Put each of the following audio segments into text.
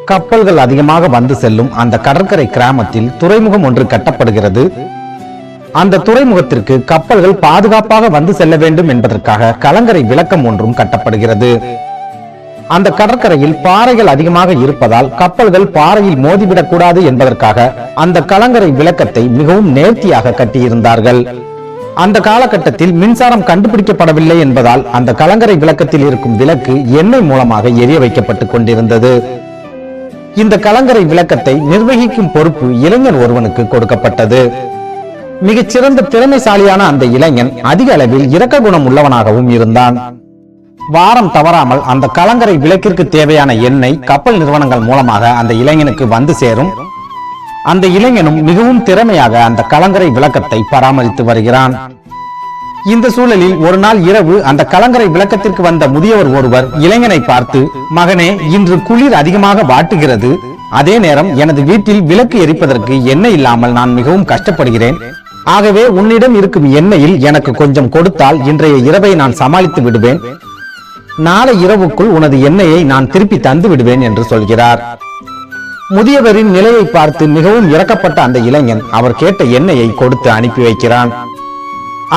கப்பல்கள் அதிகமாக வந்து செல்லும் அந்த கடற்கரை கிராமத்தில் துறைமுகம் ஒன்று கட்டப்படுகிறது. அந்த துறைமுகத்திற்கு கப்பல்கள் பாதுகாப்பாக வந்து செல்ல வேண்டும் என்பதற்காக கலங்கரை விளக்கம் ஒன்றும் கட்டப்படுகிறது. அந்த கடற்கரையில் பாறைகள் அதிகமாக இருப்பதால் கப்பல்கள் பாறையில் மோதிவிடக் கூடாது என்பதற்காக அந்த கலங்கரை விளக்கத்தை மிகவும் நேர்த்தியாக கட்டியிருந்தார்கள். அந்த காலகட்டத்தில் மின்சாரம் கண்டுபிடிக்கப்படவில்லை என்பதால் அந்த கலங்கரை விளக்கத்தில் இருக்கும் விளக்கு எண்ணெய் மூலமாக எரிய வைக்கப்பட்டுக் கொண்டிருந்தது. இந்த கலங்கரை விளக்கத்தை நிர்வகிக்கும் பொறுப்பு இளைஞர் ஒருவனுக்கு கொடுக்கப்பட்டது. மிகச்சிறந்த திறமைசாலியான அந்த இளைஞன் அதிக அளவில் இரக்க குணம் உள்ளவனாகவும் இருந்தான். வாரம் தவறாமல் அந்த கலங்கரை விளக்கிற்கு தேவையான எண்ணெய் கப்பல் நிறுவனங்கள் மூலமாக அந்த இளைஞனுக்கு வந்து சேரும். அந்த இளைஞனும் மிகவும் திறமையாக அந்த கலங்கரை விளக்கத்தை பராமரித்து வருகிறான். இந்த சூழலில் ஒரு நாள் இரவு அந்த கலங்கரை விளக்கத்திற்கு வந்த முதியவர் ஒருவர் இளைஞனை பார்த்து, மகனே, இன்று குளிர் அதிகமாக வாட்டுகிறது. அதே நேரம் எனது வீட்டில் விளக்கு எரிப்பதற்கு எண்ணெய் இல்லாமல் நான் மிகவும் கஷ்டப்படுகிறேன். ஆகவே உன்னிடம் இருக்கும் எண்ணெயில் எனக்கு கொஞ்சம் கொடுத்தால் இன்றைய இரவை நான் சமாளித்து விடுவேன். நாளை இரவுக்குள் உனது எண்ணெயை நான் திருப்பி தந்து விடுவேன் என்று சொல்கிறார். முதியவரின் நிலையை பார்த்து மிகவும் இரக்கப்பட்ட அந்த இளைஞன் அவர் கேட்ட எண்ணெயை கொடுத்து அனுப்பி வைக்கிறான்.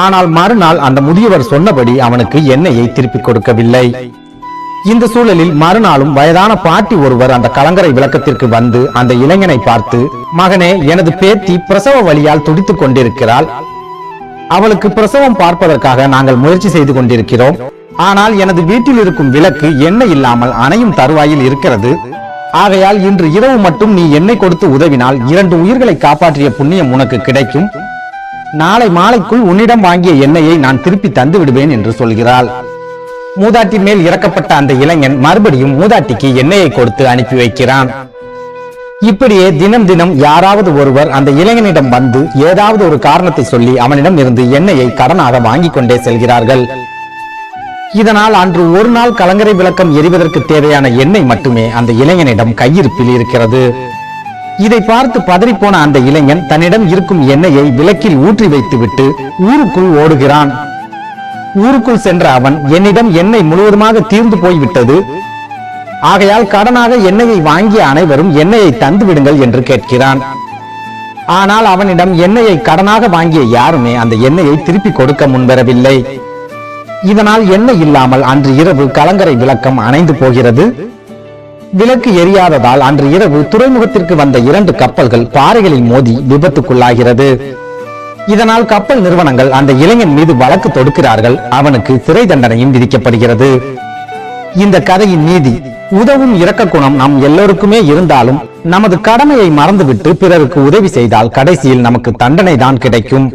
ஆனால் மறுநாள் அந்த முதியவர் சொன்னபடி அவனுக்கு எண்ணெயை திருப்பி கொடுக்கவில்லை. இந்த சூழலில் மறுநாளும் வயதான பாட்டி ஒருவர் அந்த கலங்கரை விளக்கத்திற்கு வந்து அந்த இளைஞனை பார்த்து, மகனே, எனது பேத்தி பிரசவ வலியால் துடித்துக் கொண்டிருக்கிறாள். அவளுக்கு பிரசவம் பார்ப்பதற்காக நாங்கள் முயற்சி செய்து கொண்டிருக்கிறோம். ஆனால் எனது வீட்டில் இருக்கும் விளக்கு எண்ணெய் இல்லாமல் அணையும் தருவாயில் இருக்கிறது. ஆகையால் இன்று இரவு மட்டும் நீ எண்ணெய் கொடுத்து உதவினால் 2 உயிர்களை காப்பாற்றிய புண்ணியம் உனக்கு கிடைக்கும். நாளை மாலைக்குள் உன்னிடம் வாங்கிய எண்ணெயை நான் திருப்பி தந்து விடுவேன் என்று சொல்கிறாள். மூதாட்டி மேல் இறக்கப்பட்ட அந்த இளைஞன் மறுபடியும் மூதாட்டிக்கு எண்ணெயை கொடுத்து அனுப்பி வைக்கிறான். இப்படியே தினம் தினம் யாராவது ஒருவர் அந்த இளைஞனிடம் வந்து ஏதாவது ஒரு காரணத்தை சொல்லி அவனிடம் இருந்து எண்ணெயை கடனாக வாங்கி கொண்டே செல்கிறார்கள். இதனால் அன்று ஒரு நாள் கலங்கரை விளக்கம் எரிவதற்கு தேவையான எண்ணெய் மட்டுமே அந்த இளைஞனிடம் கையிருப்பில் இருக்கிறது. இதை பார்த்து பதறிப்போன அந்த இளைஞன் தன்னிடம் இருக்கும் எண்ணெயை விளக்கில் ஊற்றி வைத்துவிட்டு ஊருக்குள் ஓடுகிறான். ஊருக்குள் சென்ற அவன், என்னிடம் எண்ணெய் முழுவதுமாக தீர்ந்து போய்விட்டது. ஆகையால் கடனாக எண்ணெயை வாங்கிய அனைவரும் எண்ணெயை தந்து விடுங்கள் என்று கேட்கிறான். ஆனால் அவனிடம் எண்ணெயை கடனாக வாங்கிய யாருமே அந்த எண்ணெயை திருப்பி கொடுக்க முன்வரவில்லை. இதனால் எண்ணெய் இல்லாமல் அன்று இரவு கலங்கரை விளக்கம் அணைந்து போகிறது. விளக்கு எரியாததால் அன்று இரவு துறைமுகத்திற்கு வந்த 2 கப்பல்கள் பாறைகளில் மோதி விபத்துக்குள்ளாகிறது. இதனால் கப்பல் நிறுவனங்கள் அந்த இளைஞன் மீது வழக்கு தொடுக்கிறார்கள். அவனுக்கு சிறை தண்டனையும் விதிக்கப்படுகிறது. இந்த கதையின் நீதி, உதவும் இரக்க குணம் நம் எல்லோருக்குமே இருந்தாலும் நமது கடமையை மறந்துவிட்டு பிறருக்கு உதவி செய்தால் கடைசியில் நமக்கு தண்டனை தான் கிடைக்கும்.